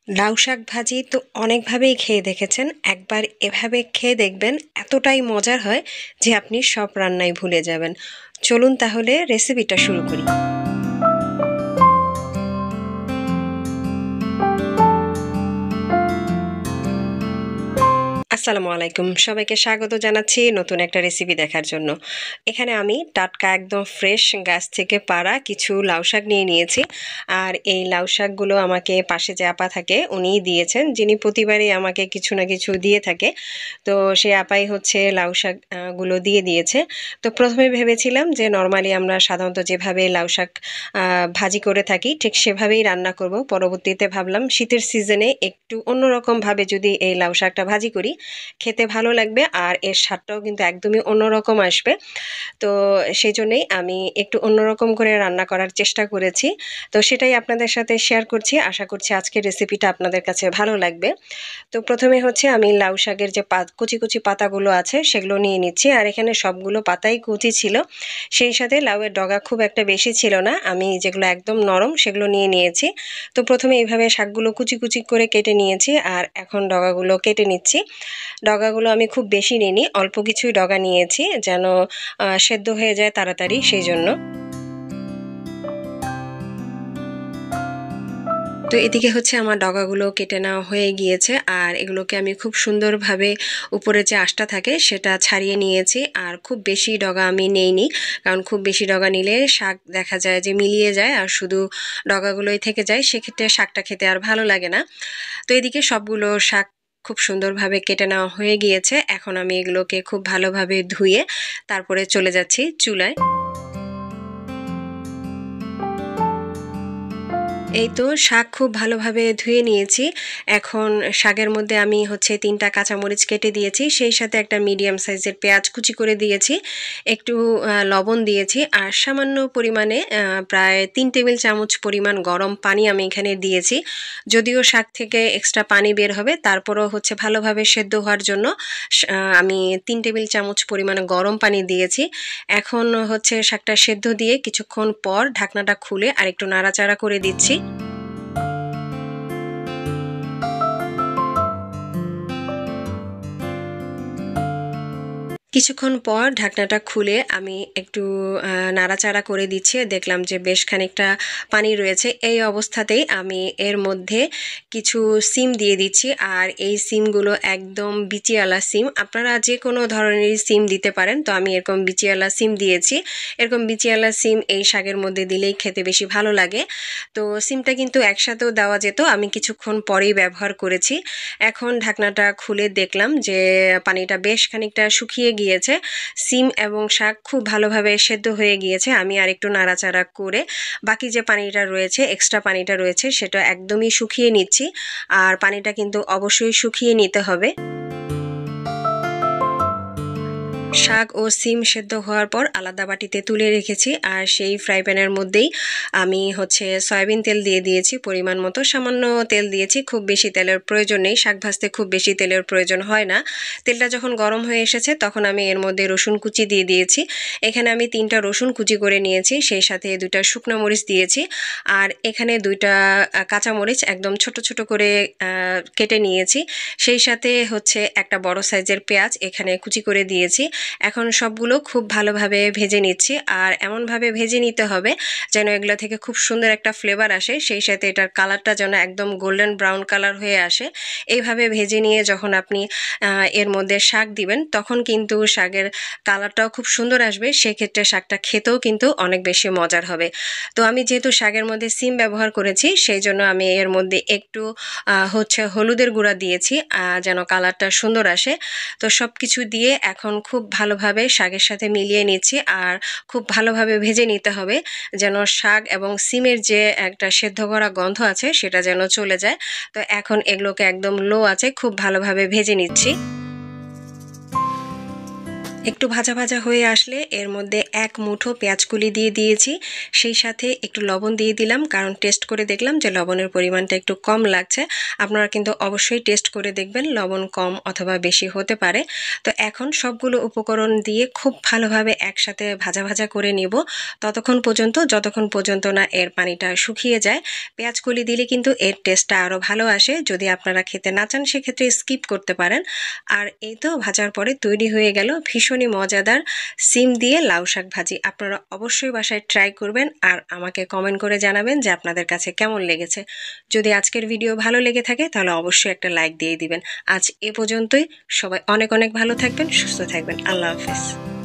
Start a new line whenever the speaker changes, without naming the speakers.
লাউ শাক ভাজি তো অনেকভাবেই খেয়ে দেখেছেন। একবার এভাবে খেয়ে দেখবেন, এতটাই মজার হয় যে আপনি সব রান্নাই ভুলে যাবেন। চলুন তাহলে রেসিপিটা শুরু করি। আসসালামু আলাইকুম, সবাইকে স্বাগত জানাচ্ছি নতুন একটা রেসিপি দেখার জন্য। এখানে আমি টাটকা একদম ফ্রেশ গাছ থেকে পাড়া কিছু লাউ শাক নিয়ে নিয়েছি। আর এই লাউ শাকগুলো আমাকে পাশে যে আপা থাকে উনিই দিয়েছেন, যিনি প্রতিবারই আমাকে কিছু না কিছু দিয়ে থাকে। তো সে আপাই হচ্ছে লাউ শাক গুলো দিয়ে দিয়েছে। তো প্রথমে ভেবেছিলাম যে নর্মালি আমরা সাধারণত যেভাবে লাউ শাক ভাজি করে থাকি ঠিক সেভাবেই রান্না করব। পরবর্তীতে ভাবলাম শীতের সিজনে একটু অন্যরকম ভাবে যদি এই লাউ শাকটা ভাজি করি খেতে ভালো লাগবে, আর এর স্বাদটাও কিন্তু একদমই অন্যরকম আসবে। তো সেই জন্যেই আমি একটু অন্যরকম করে রান্না করার চেষ্টা করেছি। তো সেটাই আপনাদের সাথে শেয়ার করছি। আশা করছি আজকের রেসিপিটা আপনাদের কাছে ভালো লাগবে। তো প্রথমে হচ্ছে আমি লাউ শাকের যে কুচি কুচি পাতাগুলো আছে সেগুলো নিয়ে নিচ্ছি, আর এখানে সবগুলো পাতাই কুচি ছিল। সেই সাথে লাউয়ের ডগা খুব একটা বেশি ছিল না, আমি যেগুলো একদম নরম সেগুলো নিয়ে নিয়েছি। তো প্রথমে এইভাবে শাকগুলো কুচি কুচি করে কেটে নিয়েছি, আর এখন ডগাগুলো কেটে নিচ্ছি। ডগাগুলো আমি খুব বেশি নিইনি, অল্প কিছুই ডগা নিয়েছি যেন সেদ্ধ হয়ে যায় তাড়াতাড়ি, সেই জন্য। তো এদিকে হচ্ছে আমার ডগাগুলো কেটে নেওয়া হয়ে গিয়েছে, আর এগুলোকে আমি খুব সুন্দরভাবে উপরে যে আঁশটা থাকে সেটা ছাড়িয়ে নিয়েছি। আর খুব বেশি ডগা আমি নেইনি, কারণ খুব বেশি ডগা নিলে শাক দেখা যায় যে মিলিয়ে যায় আর শুধু ডগাগুলোই থেকে যায়, সেক্ষেত্রে শাকটা খেতে আর ভালো লাগে না। তো এদিকে সবগুলো শাক খুব সুন্দরভাবে কেটে নেওয়া হয়ে গিয়েছে। এখন আমি এগুলোকে খুব ভালোভাবে ধুয়ে তারপরে চলে যাচ্ছি চুলায়। এই তো শাক খুব ভালোভাবে ধুয়ে নিয়েছি। এখন শাকের মধ্যে আমি হচ্ছে ৩টা কাঁচামরিচ কেটে দিয়েছি, সেই সাথে একটা মিডিয়াম সাইজের পেঁয়াজ কুচি করে দিয়েছি, একটু লবণ দিয়েছি, আর সামান্য পরিমাণে প্রায় ৩ টেবিল চামচ পরিমাণ গরম পানি আমি এখানে দিয়েছি। যদিও শাক থেকে এক্সট্রা পানি বের হবে, তারপরও হচ্ছে ভালোভাবে সেদ্ধ হওয়ার জন্য আমি ৩ টেবিল চামচ পরিমাণে গরম পানি দিয়েছি। এখন হচ্ছে শাকটা সেদ্ধ দিয়ে কিছুক্ষণ পর ঢাকনাটা খুলে আরেকটু নাড়াচাড়া করে দিচ্ছি। কিছুক্ষণ পর ঢাকনাটা খুলে আমি একটু নাড়াচাড়া করে দিচ্ছি, দেখলাম যে বেশ খানিকটা পানি রয়েছে। এই অবস্থাতেই আমি এর মধ্যে কিছু সিম দিয়ে দিচ্ছি, আর এই সিমগুলো একদম বিচিওয়ালা সিম, আপনারা যে কোনো ধরনের সিম দিতে পারেন। তো আমি এরকম বিচিওয়ালা সিম দিয়েছি। এরকম বিচিওয়ালা সিম এই শাকের মধ্যে দিলেই খেতে বেশি ভালো লাগে। তো সিমটা কিন্তু একসাথেও দেওয়া যেত, আমি কিছুক্ষণ পরেই ব্যবহার করেছি। এখন ঢাকনাটা খুলে দেখলাম যে পানিটা বেশ খানিকটা শুকিয়ে গিয়েছে, সিম এবং শাক খুব ভালোভাবে সেদ্ধ হয়ে গিয়েছে। আমি আরেকটু নাড়াচাড়া করে বাকি যে পানিটা রয়েছে, এক্সট্রা পানিটা রয়েছে, সেটা একদমই শুকিয়ে নিচ্ছি। আর পানিটা কিন্তু অবশ্যই শুকিয়ে নিতে হবে। শাক ও সিম সেদ্ধ হওয়ার পর আলাদা বাটিতে তুলে রেখেছি, আর সেই ফ্রাই প্যানের মধ্যেই আমি হচ্ছে সয়াবিন তেল দিয়ে দিয়েছি পরিমাণ মতো, সামান্য তেল দিয়েছি, খুব বেশি তেলের প্রয়োজন নেই, শাক ভাজতে খুব বেশি তেলের প্রয়োজন হয় না। তেলটা যখন গরম হয়ে এসেছে তখন আমি এর মধ্যে রসুন কুচি দিয়ে দিয়েছি। এখানে আমি 3টা রসুন কুচি করে নিয়েছি, সেই সাথে 2টা শুকনো মরিচ দিয়েছি, আর এখানে 2টা কাঁচামরিচ একদম ছোট ছোট করে কেটে নিয়েছি। সেই সাথে হচ্ছে একটা বড় সাইজের পেঁয়াজ এখানে কুচি করে দিয়েছি। এখন সবগুলো খুব ভালোভাবে ভেজে নিচ্ছি, আর এমনভাবে ভেজে নিতে হবে যেন এগুলো থেকে খুব সুন্দর একটা ফ্লেভার আসে, সেই সাথে এটার কালারটা যেন একদম গোল্ডেন ব্রাউন কালার হয়ে আসে। এইভাবে ভেজে নিয়ে যখন আপনি এর মধ্যে শাক দিবেন তখন কিন্তু শাকের কালারটাও খুব সুন্দর আসবে, সেক্ষেত্রে শাকটা খেতেও কিন্তু অনেক বেশি মজার হবে। তো আমি যেহেতু শাকের মধ্যে সিম ব্যবহার করেছি সেই জন্য আমি এর মধ্যে একটু হচ্ছে হলুদের গুঁড়া দিয়েছি যেন কালারটা সুন্দর আসে। তো সব কিছু দিয়ে এখন খুব ভালোভাবে শাকের সাথে মিলিয়ে নিচ্ছি, আর খুব ভালোভাবে ভেজে নিতে হবে যেন শাক এবং সিমের যে একটা সেদ্ধ করা গন্ধ আছে সেটা যেন চলে যায়। তো এখন এগুলোকে একদম লো আছে খুব ভালোভাবে ভেজে নিচ্ছি। একটু ভাজা ভাজা হয়ে আসলে এর মধ্যে 1 মুঠো পেঁয়াজ কুলি দিয়ে দিয়েছি, সেই সাথে একটু লবণ দিয়ে দিলাম, কারণ টেস্ট করে দেখলাম যে লবণের পরিমাণটা একটু কম লাগছে। আপনারা কিন্তু অবশ্যই টেস্ট করে দেখবেন লবণ কম অথবা বেশি হতে পারে। তো এখন সবগুলো উপকরণ দিয়ে খুব ভালোভাবে একসাথে ভাজা ভাজা করে নিব, যতক্ষণ পর্যন্ত না এর পানিটা শুকিয়ে যায়। পেঁয়াজ কুলি দিলে কিন্তু এর টেস্টটা আরও ভালো আসে। যদি আপনারা খেতে না চান সেক্ষেত্রে স্কিপ করতে পারেন। আর এই তো ভাজার পরে তৈরি হয়ে গেল ভীষণই মজাদার সিম দিয়ে লাউ শাক ভাজি। আপনারা অবশ্যই বাসায় ট্রাই করবেন আর আমাকে কমেন্ট করে জানাবেন যে আপনাদের কাছে কেমন লেগেছে। যদি আজকের ভিডিও ভালো লেগে থাকে তাহলে অবশ্যই একটা লাইক দিয়ে দিবেন। আজ এ পর্যন্তই। সবাই অনেক অনেক ভালো থাকবেন, সুস্থ থাকবেন। আল্লাহ হাফেজ।